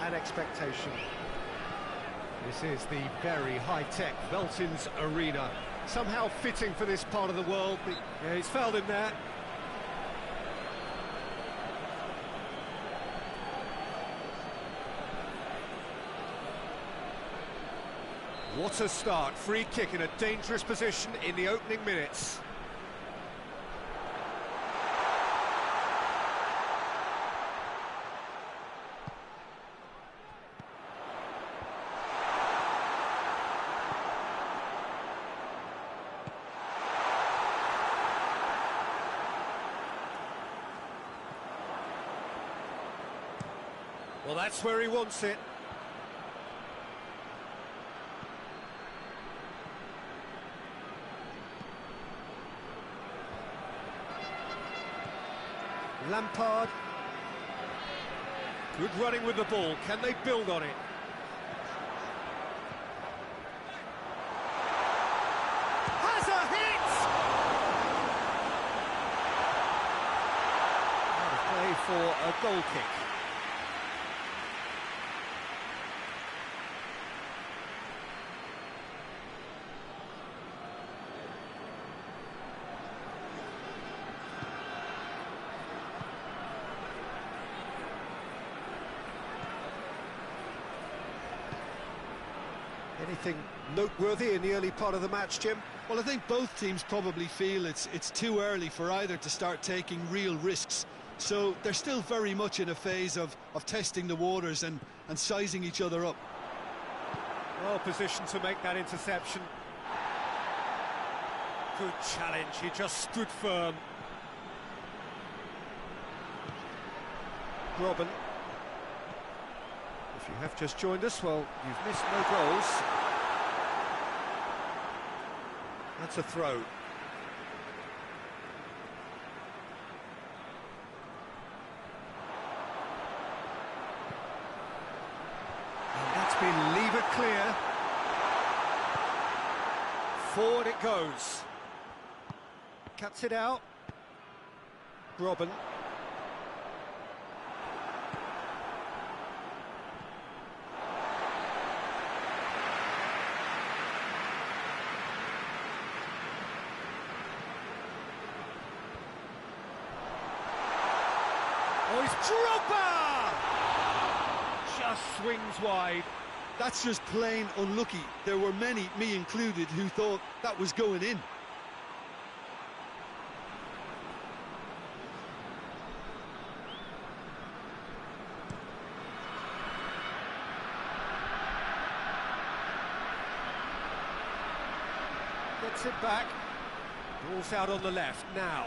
and expectation. This is the very high-tech Veltins Arena. Somehow fitting for this part of the world. Yeah, he's fouled him there. What a start. Free kick in a dangerous position in the opening minutes. Well, that's where he wants it. Lampard. Good running with the ball. Can they build on it? Has a hit! Out of play for a goal kick. Anything noteworthy in the early part of the match, Jim? Well, I think both teams probably feel it's too early for either to start taking real risks. So they're still very much in a phase of testing the waters and sizing each other up. Well positioned to make that interception. Good challenge, he just stood firm. Robin. If you have just joined us, well, you've missed no goals. That's a throw. And that's been levered clear. Forward it goes. Cuts it out. Robin. Oh, it's Drogba! Just swings wide. That's just plain unlucky. There were many, me included, who thought that was going in. Gets it back. Ball's out on the left now.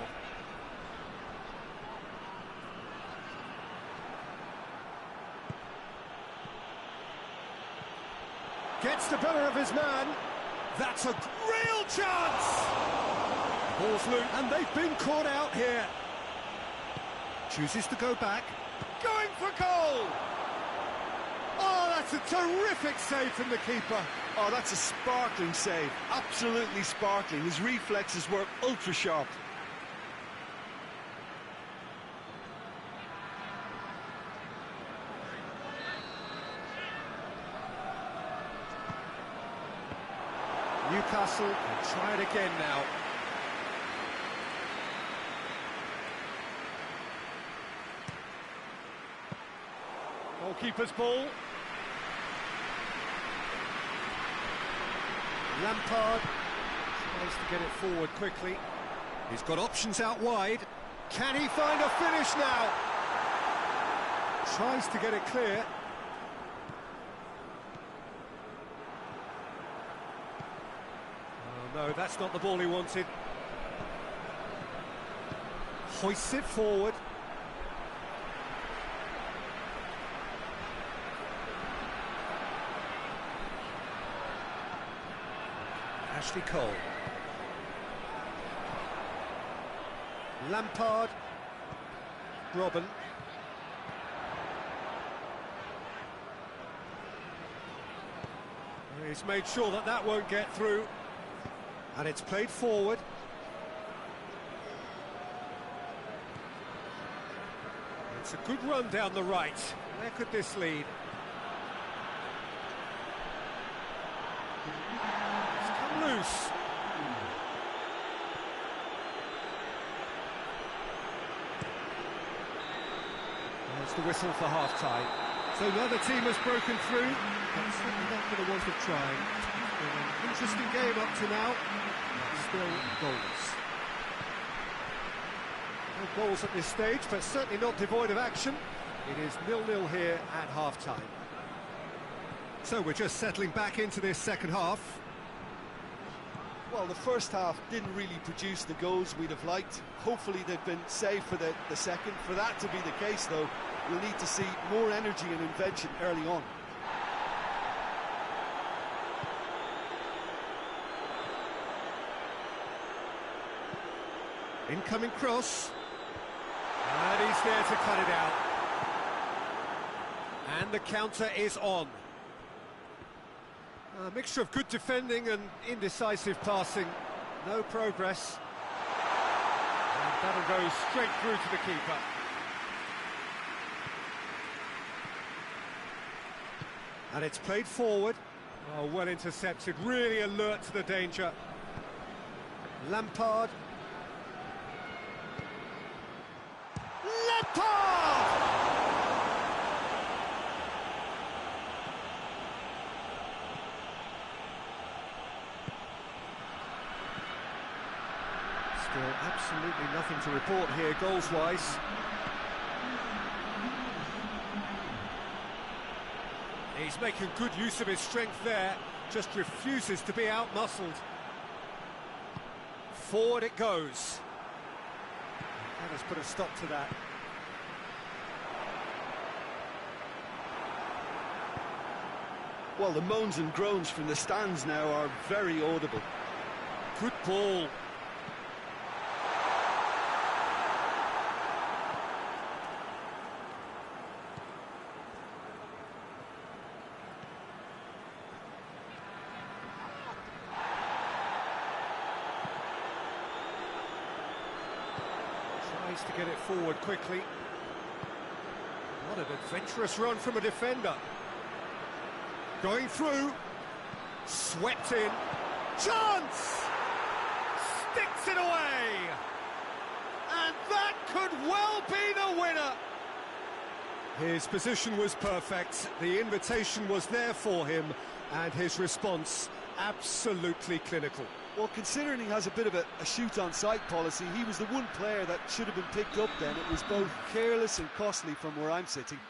Gets the better of his man. That's a real chance! Ball's loose, and they've been caught out here. Chooses to go back. Going for goal! Oh, that's a terrific save from the keeper. Oh, that's a sparkling save. Absolutely sparkling. His reflexes were ultra-sharp. Newcastle will try it again now. Goalkeeper's ball. Lampard tries to get it forward quickly. He's got options out wide. Can he find a finish now? Tries to get it clear. No, that's not the ball he wanted. Hoists it forward. Ashley Cole. Lampard. Robin. He's made sure that that won't get through. And it's played forward. It's a good run down the right. Where could this lead? It's come loose. There's the whistle for half-time. So neither team has broken through, but certainly not for the want of trying. It's been an interesting game up to now, but still goals. No goals at this stage, but certainly not devoid of action. It is 0-0 here at half-time. So we're just settling back into this second half. Well, the first half didn't really produce the goals we'd have liked. Hopefully they've been saved for the second. For that to be the case, though, we'll need to see more energy and invention early on. Incoming cross. And he's there to cut it out. And the counter is on. A mixture of good defending and indecisive passing. No progress. And that'll go straight through to the keeper. And it's played forward. Oh, well intercepted, really alert to the danger. Lampard. Still absolutely nothing to report here, goals-wise. He's making good use of his strength there, just refuses to be out-muscled. Forward it goes. And has put a stop to that. Well, the moans and groans from the stands now are very audible. Good ball. Tries to get it forward quickly. What an adventurous run from a defender. Going through. Swept in. Chance! Sticks it away! And that could well be the winner! His position was perfect, the invitation was there for him, and his response absolutely clinical. Well, considering he has a bit of a shoot-on-sight policy, he was the one player that should have been picked up then. It was both careless and costly from where I'm sitting.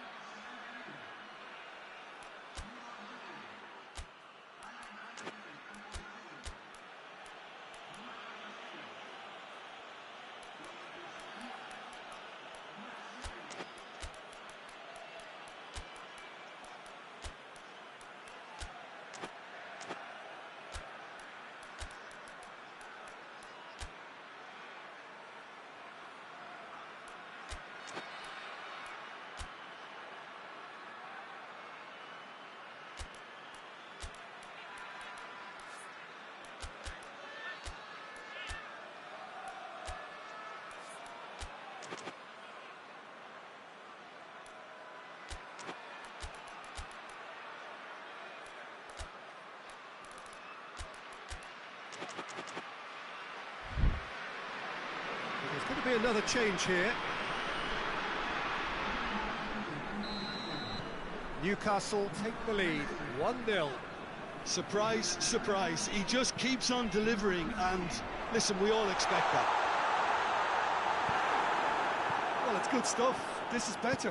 There's going to be another change here. Newcastle take the lead, 1-0. Surprise, surprise. He just keeps on delivering, and listen, we all expect that. Well, it's good stuff. This is better.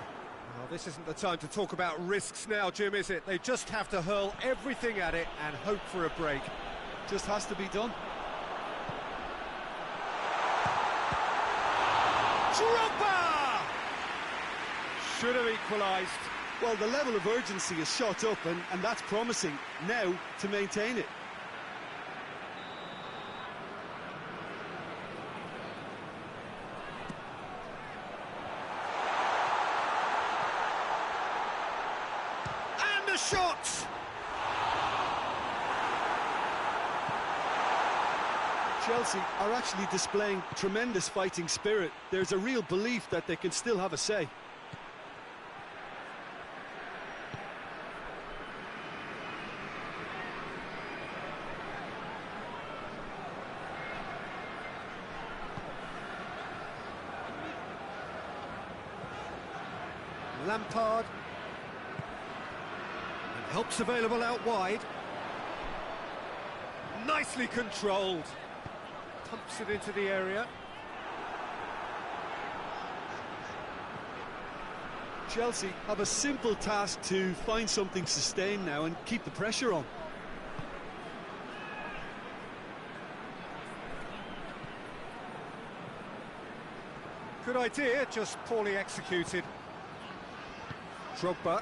Well, this isn't the time to talk about risks now, Jim, is it? They just have to hurl everything at it and hope for a break. Just has to be done. Drogba! Should have equalised. Well, the level of urgency is shot up, and that's promising now to maintain it. And the shot! Chelsea are actually displaying tremendous fighting spirit. There's a real belief that they can still have a say. Lampard. And help's available out wide. Nicely controlled. Pumps it into the area. Chelsea have a simple task to find something sustained now and keep the pressure on. Good idea, just poorly executed. Drogba.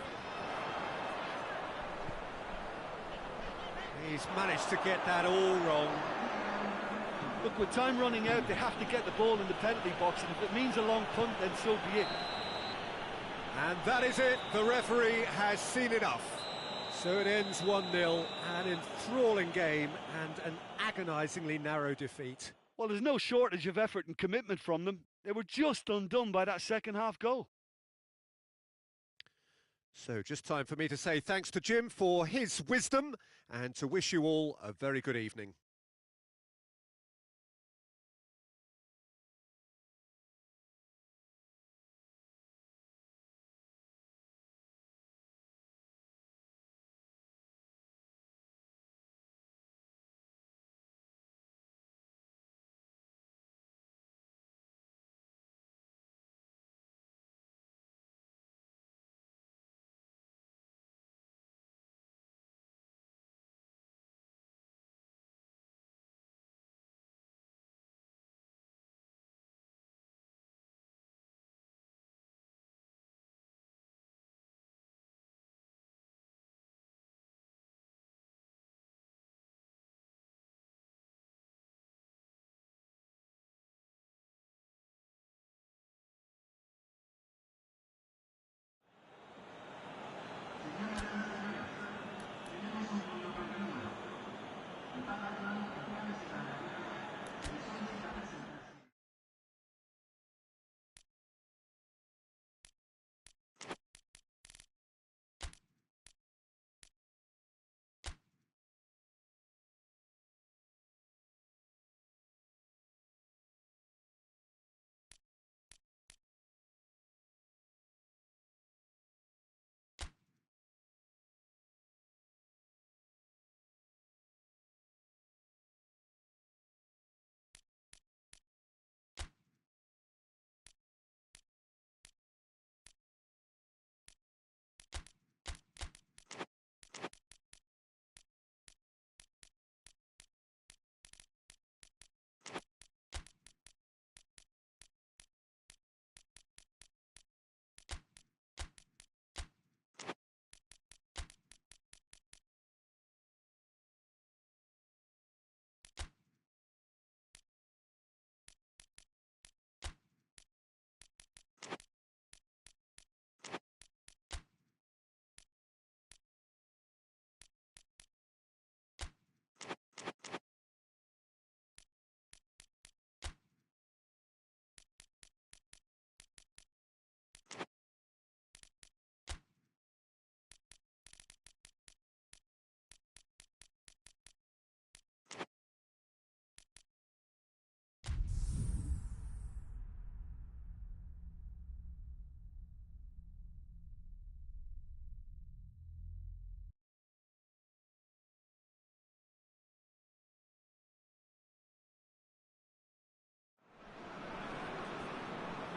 He's managed to get that all wrong. Look, with time running out, they have to get the ball in the penalty box, and if it means a long punt, then so be it. And that is it, the referee has seen enough. So it ends 1-0, an enthralling game and an agonisingly narrow defeat. Well, there's no shortage of effort and commitment from them. They were just undone by that second half goal. So just time for me to say thanks to Jim for his wisdom and to wish you all a very good evening.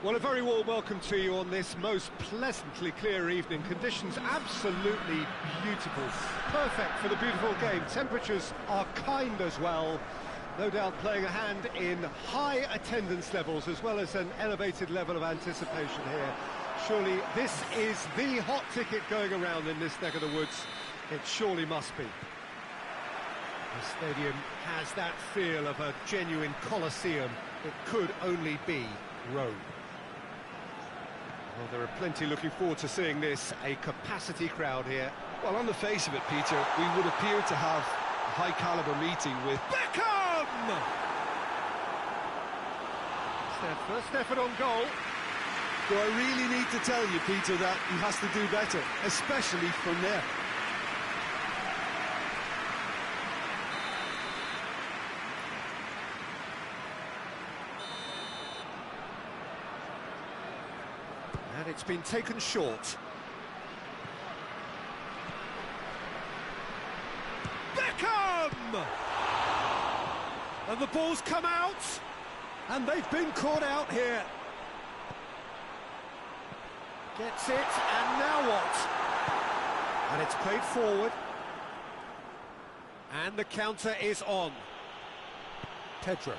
Well, a very warm welcome to you on this most pleasantly clear evening. Conditions absolutely beautiful. Perfect for the beautiful game. Temperatures are kind as well. No doubt playing a hand in high attendance levels as well as an elevated level of anticipation here. Surely this is the hot ticket going around in this neck of the woods. It surely must be. The stadium has that feel of a genuine Colosseum. It could only be Rome. Well, there are plenty looking forward to seeing this, a capacity crowd here. Well, on the face of it, Peter, we would appear to have a high-caliber meeting with Beckham! It's their first effort on goal. Do I really need to tell you, Peter, that he has to do better, especially from there? And And it's been taken short. Beckham! And the ball's come out, and they've been caught out here. Gets it, and now what? And it's played forward. And the counter is on. Pedro.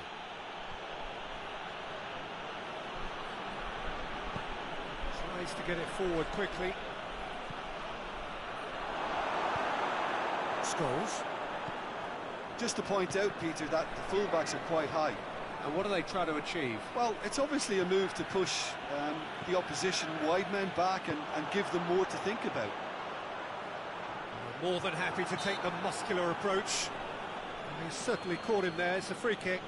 Tries to get it forward quickly. Scholes. Just to point out, Peter, that the fullbacks are quite high. And what are they trying to achieve? Well, it's obviously a move to push the opposition wide men back and give them more to think about. More than happy to take the muscular approach. And he's certainly caught him there. It's a free kick.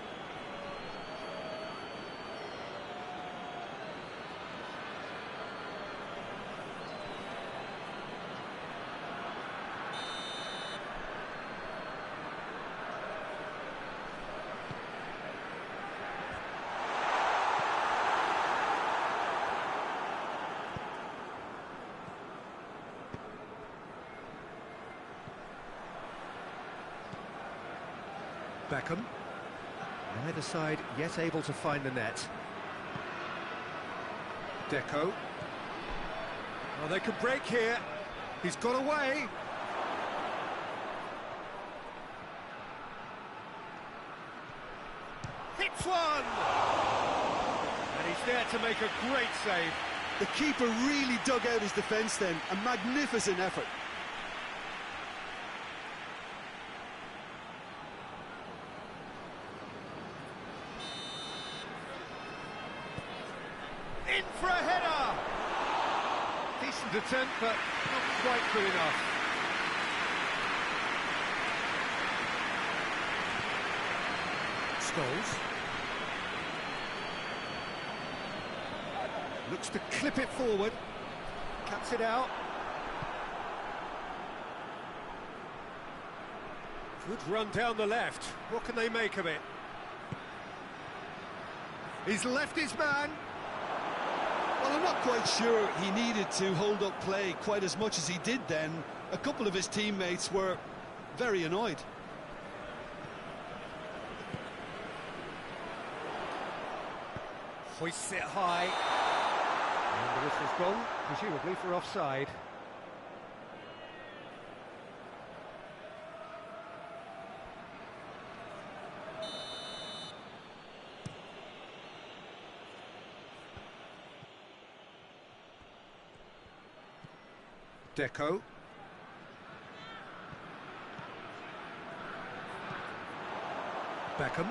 Beckham. Neither side yet able to find the net. Deco. Oh, they could break here. He's got away. Hits one! And he's there to make a great save. The keeper really dug out his defence then. A magnificent effort. In for a header! Decent attempt, but not quite good enough. Scholes. Looks to clip it forward. Cuts it out. Good run down the left. What can they make of it? He's left his man. Well, I'm not quite sure he needed to hold up play quite as much as he did then. A couple of his teammates were very annoyed. Hoists it high. And the whistle's gone, presumably for offside. Deco. Beckham.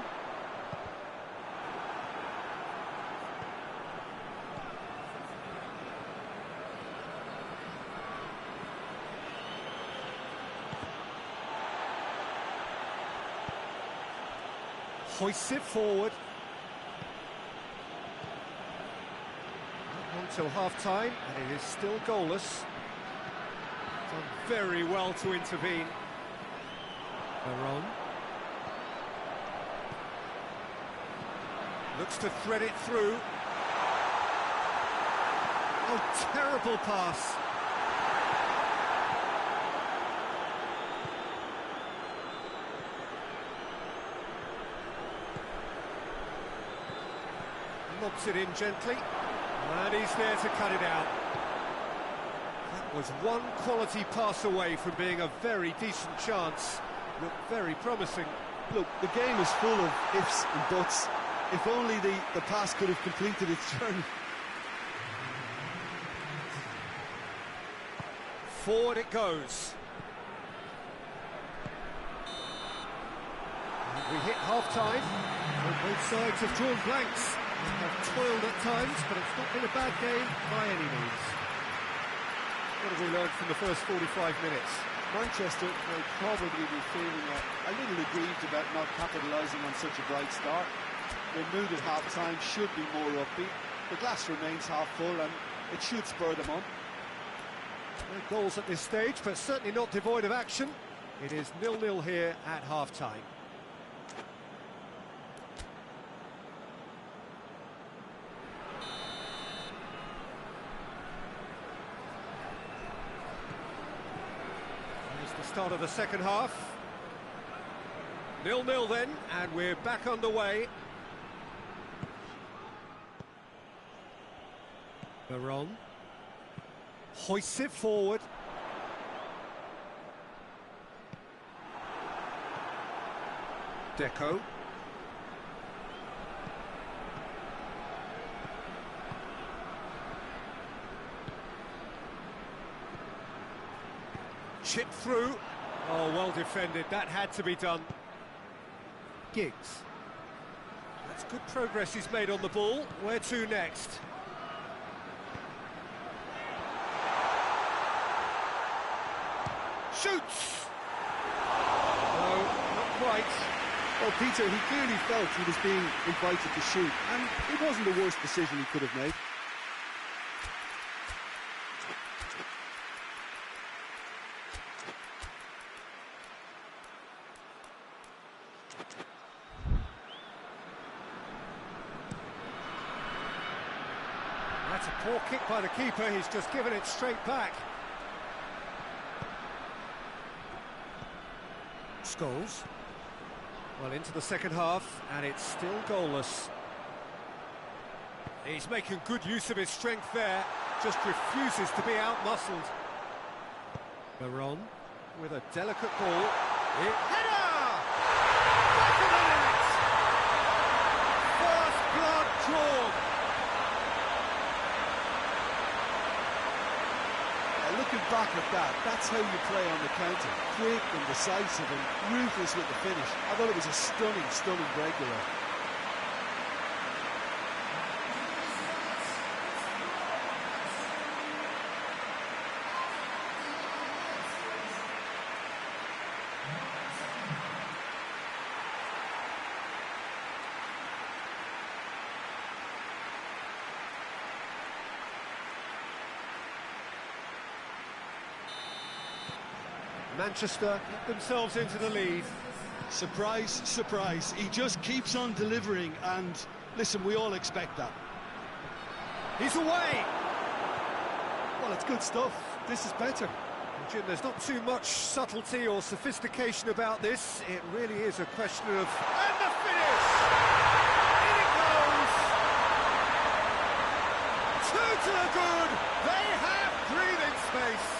Hoists it forward. Not long till half-time, and it is still goalless. Done very well to intervene. Veron. Looks to thread it through. Oh, terrible pass. Lobs it in gently, and he's there to cut it out. That was one quality pass away from being a very decent chance. Looked very promising. Look, the game is full of ifs and buts. If only the pass could have completed its journey. Forward it goes. And we hit half-time. Both sides have drawn blanks. They have toiled at times, but it's not been a bad game by any means. What have we learned from the first 45 minutes? Manchester will probably be feeling a little aggrieved about not capitalising on such a bright start. Their mood at half-time should be more upbeat. The glass remains half full and it should spur them on. No goals at this stage, but certainly not devoid of action. It is 0-0 here at half-time. start of the second half. 0-0 then, and we're back underway. Baron hoists it forward. Deco. Chip through. Oh, well defended. That had to be done. Giggs. That's good progress he's made on the ball. Where to next? Shoots! No, not quite. Well, Peter, he clearly felt he was being invited to shoot, and it wasn't the worst decision he could have made. That's a poor kick by the keeper. He's just given it straight back. Scholes. Well, into the second half, and it's still goalless. He's making good use of his strength there, just refuses to be out-muscled. Baron with a delicate ball. Header! Back of the net! First blood drawn. Looking back at that, that's how you play on the counter. Quick and decisive and ruthless with the finish. I thought it was a stunning, stunning breakaway. Manchester get themselves into the lead. Surprise, surprise. He just keeps on delivering, and listen, we all expect that. He's away! Well, it's good stuff. This is better. Jim, there's not too much subtlety or sophistication about this. It really is a question of... And the finish! In it goes! Two to the good! They have breathing space!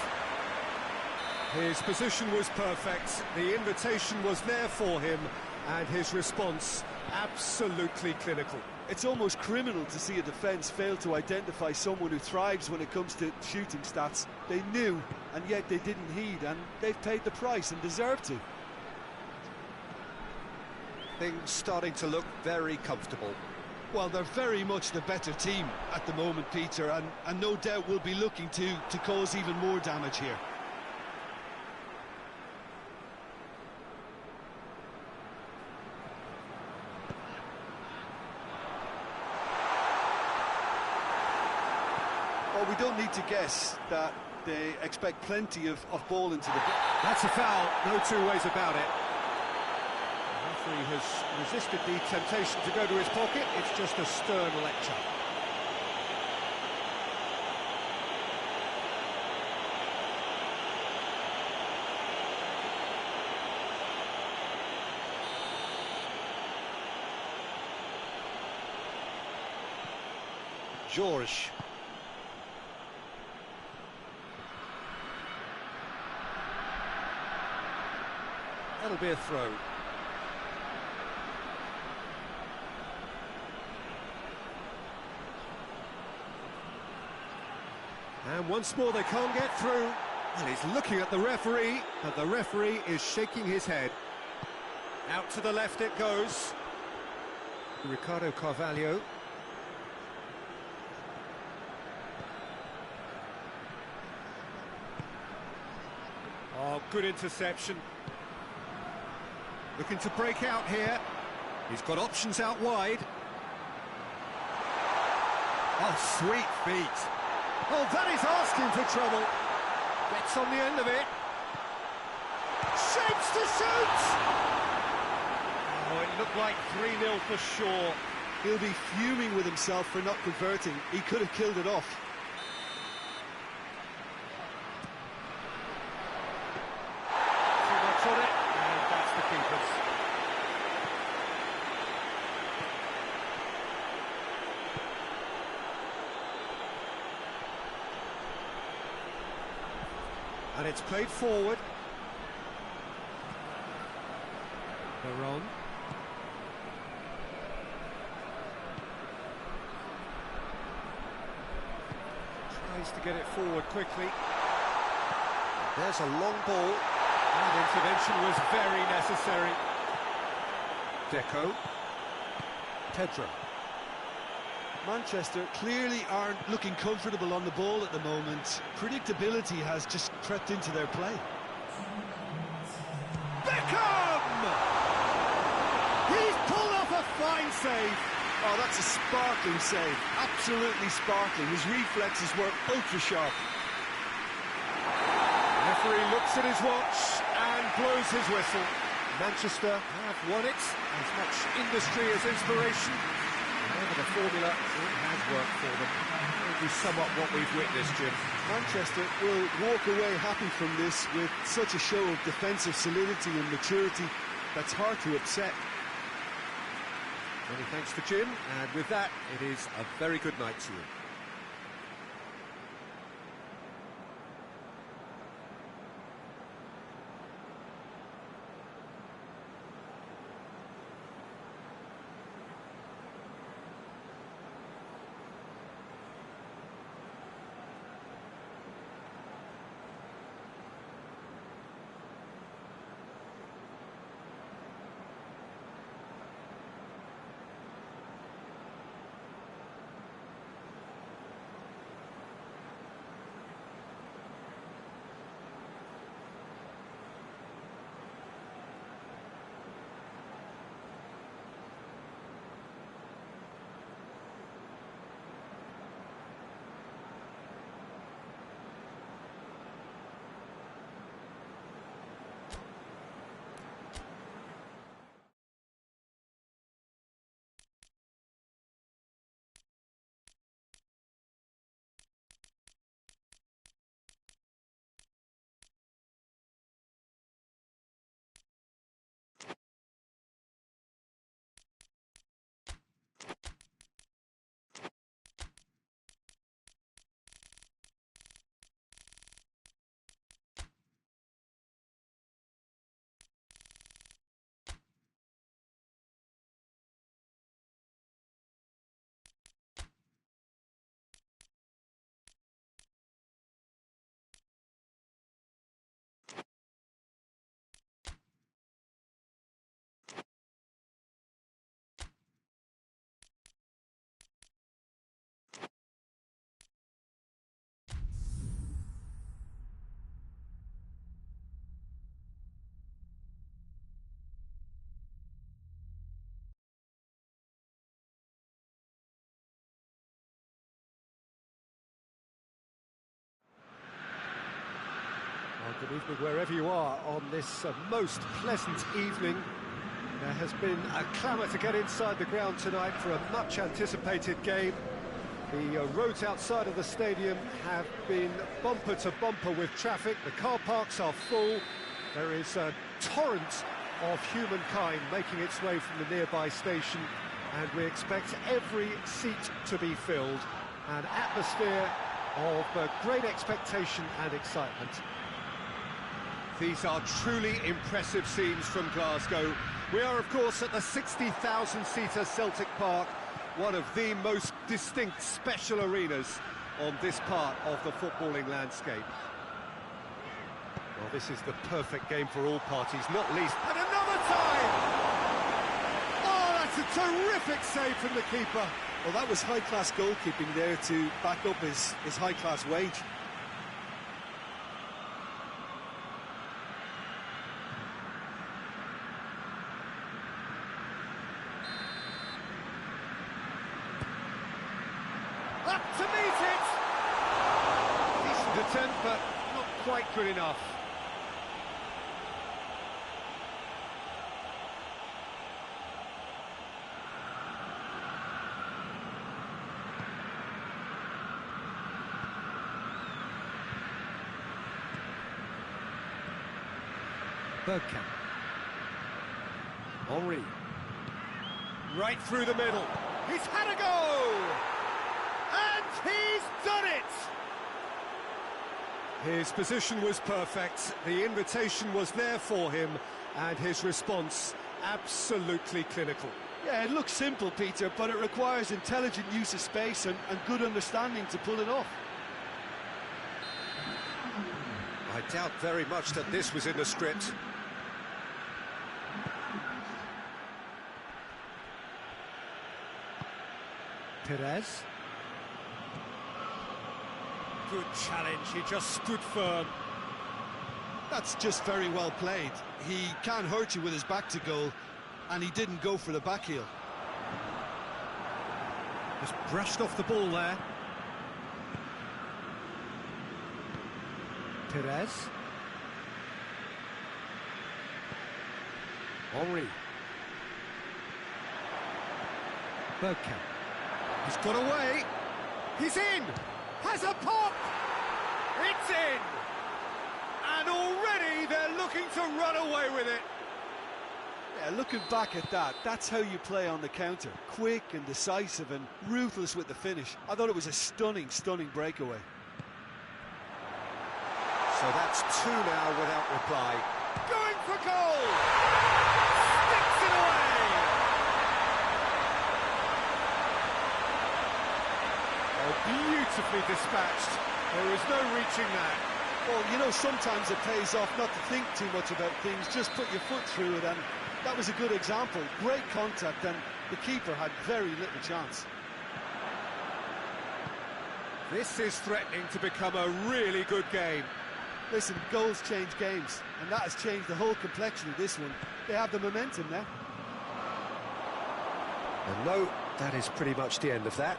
His position was perfect, the invitation was there for him, and his response absolutely clinical. It's almost criminal to see a defence fail to identify someone who thrives when it comes to shooting stats. They knew, and yet they didn't heed, and they've paid the price and deserve to. Things starting to look very comfortable. Well, they're very much the better team at the moment, Peter, and no doubt will be looking to cause even more damage here. Well, we don't need to guess that they expect plenty of ball into the... That's a foul, no two ways about it. The referee has resisted the temptation to go to his pocket. It's just a stern lecture. George. That'll be a throw. And once more they can't get through. And he's looking at the referee, but the referee is shaking his head. Out to the left it goes. Ricardo Carvalho. Oh, good interception. Looking to break out here. He's got options out wide. Oh, sweet feet. Oh, that is asking for trouble. Gets on the end of it. Shapes to shoot! Oh, it looked like 3-0 for sure. He'll be fuming with himself for not converting. He could have killed it off. it's played forward. Baron. Tries to get it forward quickly. There's a long ball. That intervention was very necessary. Deco. Pedro. Manchester clearly aren't looking comfortable on the ball at the moment. Predictability has just crept into their play. Beckham! He's pulled off a fine save. Oh, that's a sparkling save. Absolutely sparkling. His reflexes were ultra-sharp. Referee looks at his watch and blows his whistle. Manchester have won it. As much industry as inspiration. Whatever the formula, it has worked for them. Maybe sum up what we've witnessed, Jim. Manchester will walk away happy from this with such a show of defensive solidity and maturity that's hard to upset. Many thanks to Jim, and with that, it is a very good night to you. Well, good evening wherever you are on this most pleasant evening. There has been a clamour to get inside the ground tonight for a much-anticipated game. The roads outside of the stadium have been bumper to bumper with traffic. The car parks are full. There is a torrent of humankind making its way from the nearby station, and we expect every seat to be filled. An atmosphere of great expectation and excitement. These are truly impressive scenes from Glasgow. We are, of course, at the 60,000-seater Celtic Park, one of the most distinct special arenas on this part of the footballing landscape. Well, this is the perfect game for all parties, not least... And another time! Oh, that's a terrific save from the keeper. Well, that was high-class goalkeeping there to back up his high-class wage. Up to meet it! Decent attempt, but not quite good enough. Bergkamp. Henry. Right through the middle. He's had a go! And he's done it! His position was perfect, the invitation was there for him, and his response absolutely clinical. Yeah, it looks simple, Peter, but it requires intelligent use of space and good understanding to pull it off. I doubt very much that this was in the script. Perez. Good challenge, he just stood firm. That's just very well played. He can't hurt you with his back to goal, and he didn't go for the back heel. Just brushed off the ball there. Perez. Henri. Bergkamp. He's got away. He's in. Has a pop. It's in. And already they're looking to run away with it. Yeah, looking back at that, that's how you play on the counter. Quick and decisive and ruthless with the finish. I thought it was a stunning, stunning breakaway. So that's two now without reply. Going for goal! Sticks it away! Oh, beautifully dispatched. There is no reaching that. Well, you know, sometimes it pays off not to think too much about things, just put your foot through it, and that was a good example. Great contact, and the keeper had very little chance. This is threatening to become a really good game. Listen, goals change games, and that has changed the whole complexion of this one. They have the momentum now. And no, that is pretty much the end of that.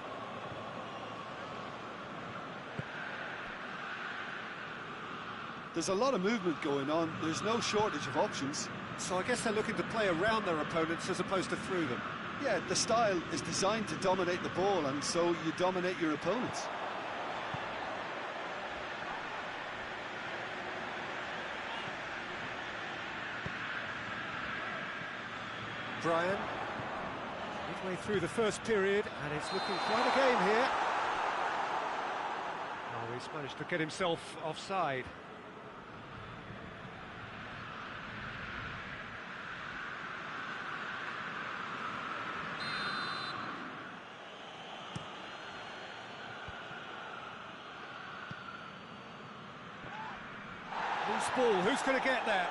There's a lot of movement going on. There's no shortage of options. So I guess they're looking to play around their opponents as opposed to through them. Yeah, the style is designed to dominate the ball, and so you dominate your opponents. Brian, midway through the first period, and it's looking quite a game here. Oh, he's managed to get himself offside. Loose ball, who's going to get there?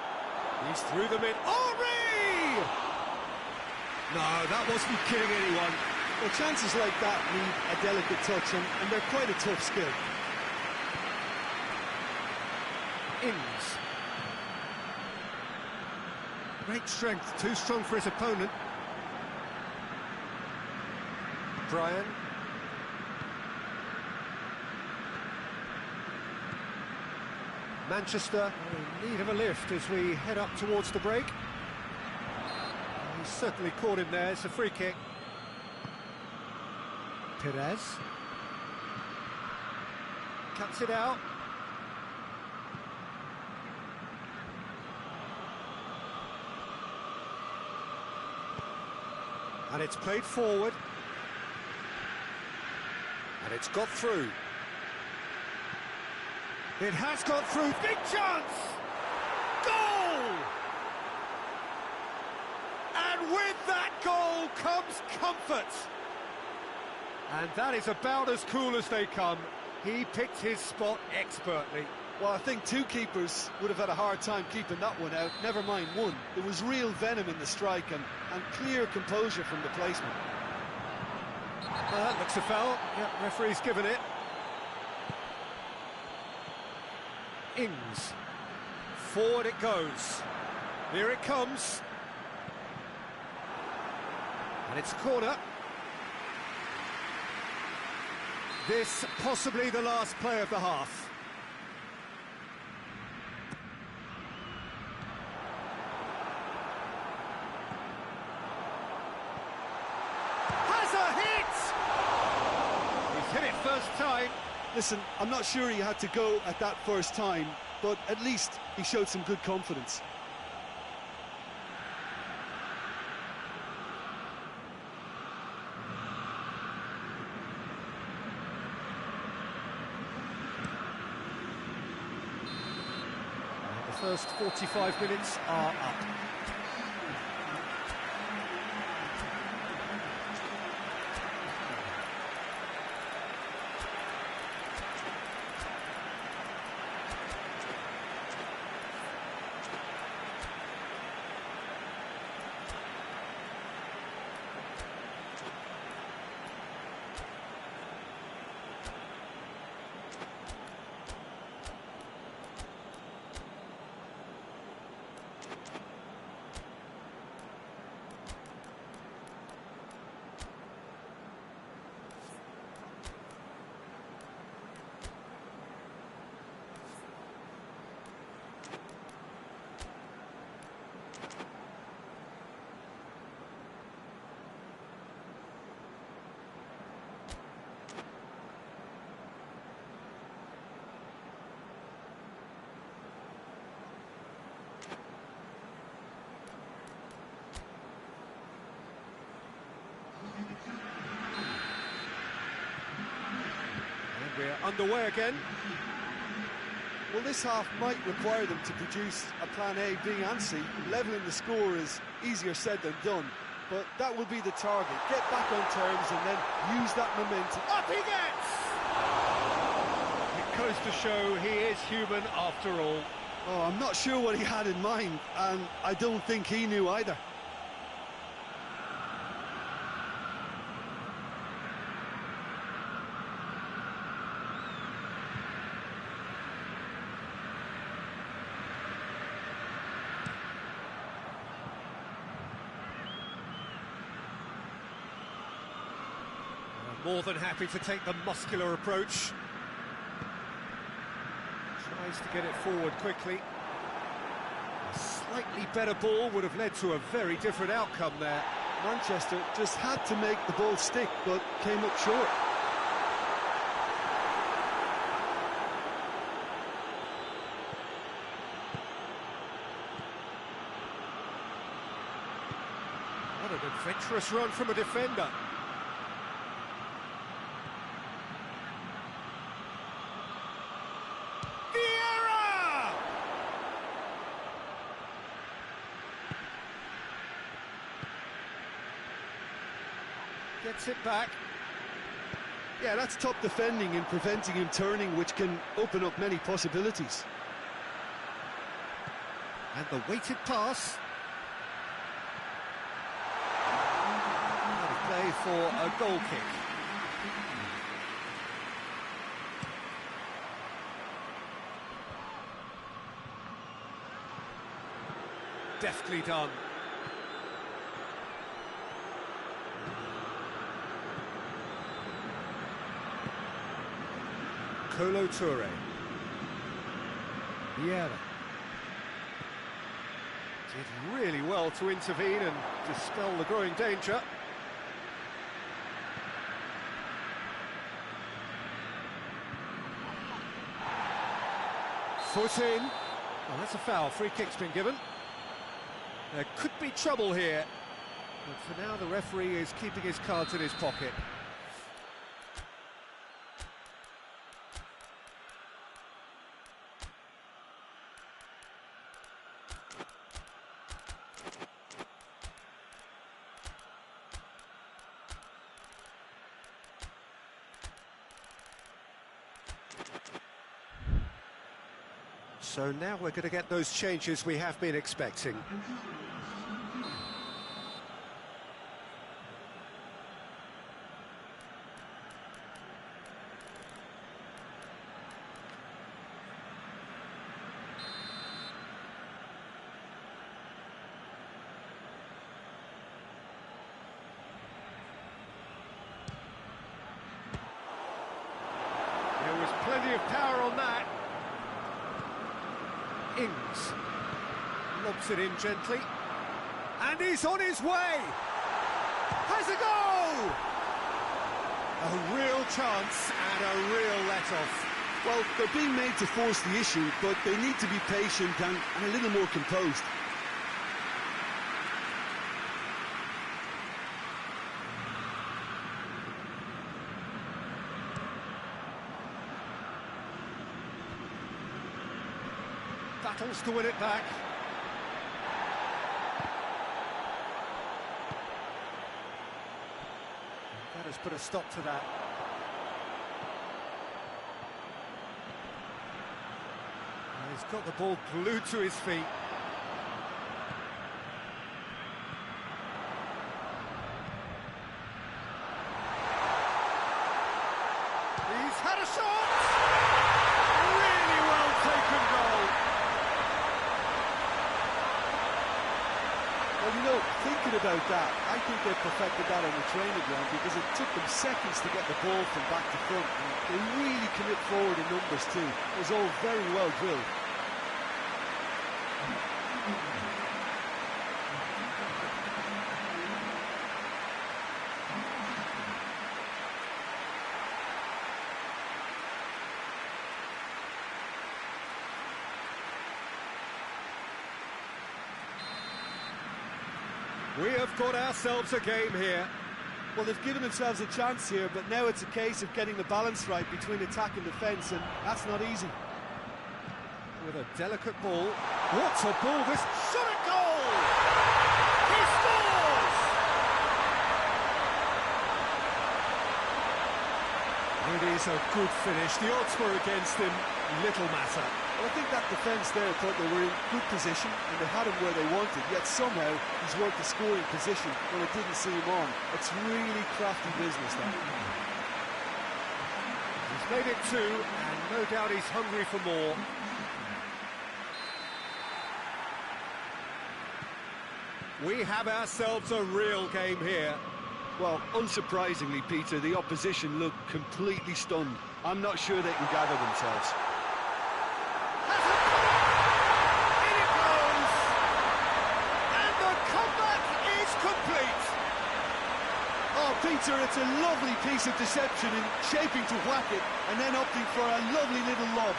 He's threw them in. Henri! No, that wasn't killing anyone. Well, chances like that need a delicate touch, and they're quite a tough skill. Ings. Great strength, too strong for his opponent. Brian. Manchester in need of a lift as we head up towards the break. He's certainly caught him there. It's a free kick. Perez cuts it out. And it's played forward. And it's got through. It has got through. Big chance! Goal! And with that goal comes comfort. And that is about as cool as they come. He picked his spot expertly. Well, I think two keepers would have had a hard time keeping that one out, never mind one. There was real venom in the strike and clear composure from the placement. That looks a foul. Yeah, referee's given it. Ings. Forward it goes. Here it comes. And it's a corner. This possibly the last play of the half. Has a hit! He's hit it first time. Listen, I'm not sure he had to go at that first time, but at least he showed some good confidence. First 45 minutes are up. And we're underway again. Well, this half might require them to produce a plan A, B and C. Levelling the score is easier said than done, but that will be the target. Get back on terms and then use that momentum. Up he gets! It goes to show he is human after all. Oh, I'm not sure what he had in mind, and I don't think he knew either. More than happy to take the muscular approach. Tries to get it forward quickly. A slightly better ball would have led to a very different outcome there. Manchester just had to make the ball stick, but came up short. What an adventurous run from a defender. Gets it back. Yeah, that's top defending and preventing him turning, which can open up many possibilities. And the weighted pass. That'll play for a goal kick. Deftly done. Kolo Toure. Vieira. Did really well to intervene and dispel the growing danger. Foot in. Well, that's a foul. Free kick's been given. There could be trouble here. But for now, the referee is keeping his cards in his pocket. So now we're going to get those changes we have been expecting. There was plenty of power on that. Ings lobs it in gently, and he's on his way. Has a goal! A real chance and a real let-off. Well, they're being made to force the issue, but they need to be patient and a little more composed. Battle chance to win it back. That has put a stop to that. He's got the ball glued to his feet. He's had a shot! Really well taken goal. Well, you know, thinking about that, I think they perfected that on the training ground because it took them seconds to get the ball from back to front. And they really commit forward in numbers too. It was all very well drilled. We have got ourselves a game here. Well, they've given themselves a chance here, but now it's a case of getting the balance right between attack and defence, and that's not easy. With a delicate ball. What a ball! This shot at goal! He scores! It is a good finish. The odds were against him. Little matter. Well, I think that defence there thought they were in good position and they had him where they wanted, yet somehow he's worked the scoring position when it didn't see him on. It's really crafty business, that. He's made it two, and no doubt he's hungry for more. We have ourselves a real game here. Well, unsurprisingly, Peter, the opposition look completely stunned. I'm not sure they can gather themselves. In it goes! And the comeback is complete! Oh, Peter, it's a lovely piece of deception in shaping to whack it and then opting for a lovely little lob.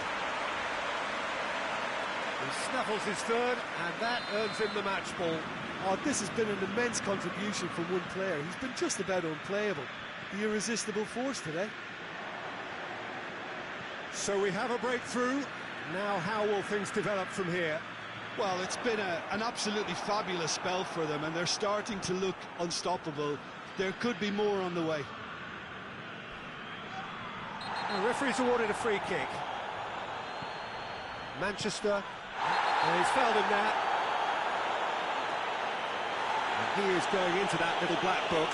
He snaffles his third, and that earns him the match ball. Oh, this has been an immense contribution from one player. He's been just about unplayable. The irresistible force today. So we have a breakthrough. Now how will things develop from here? Well, it's been an absolutely fabulous spell for them, and they're starting to look unstoppable. There could be more on the way. The referee's awarded a free kick. Manchester, he's fouled him there. And he is going into that little black book.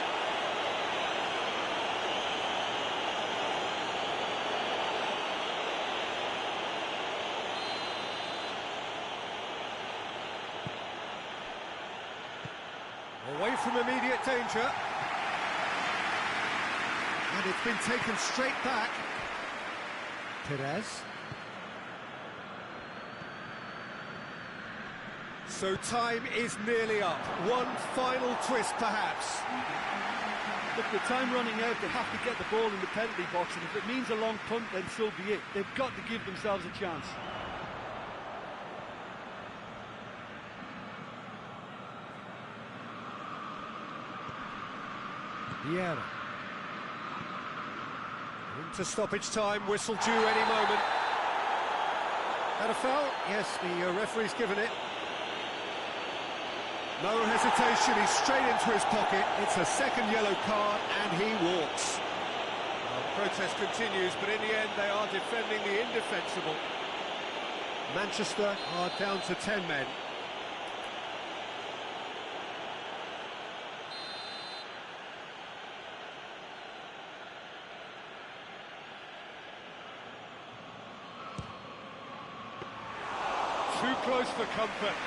Away from immediate danger. And it's been taken straight back. Perez. So time is nearly up. One final twist, perhaps. Look, the time running out, they have to get the ball in the penalty box, and if it means a long punt, then so be it. They've got to give themselves a chance. Vieira. Into stoppage time, whistle due any moment. Had a foul? Yes, the referee's given it. No hesitation, he's straight into his pocket. It's a second yellow card, and he walks. Well, the protest continues, but in the end, they are defending the indefensible. Manchester are down to 10 men. Too close for comfort.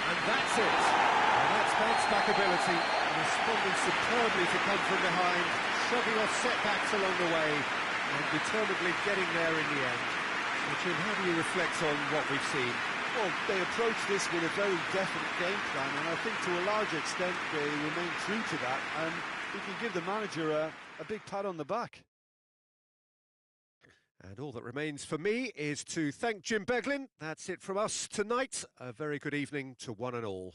And that's it. And that's bounce-back ability, responding superbly to come from behind, shrugging off setbacks along the way, and determinedly getting there in the end. So, Jim, how do you reflect on what we've seen? Well, they approach this with a very definite game plan, and I think to a large extent they remain true to that, and we can give the manager a big pat on the back. And all that remains for me is to thank Jim Beglin. That's it from us tonight. A very good evening to one and all.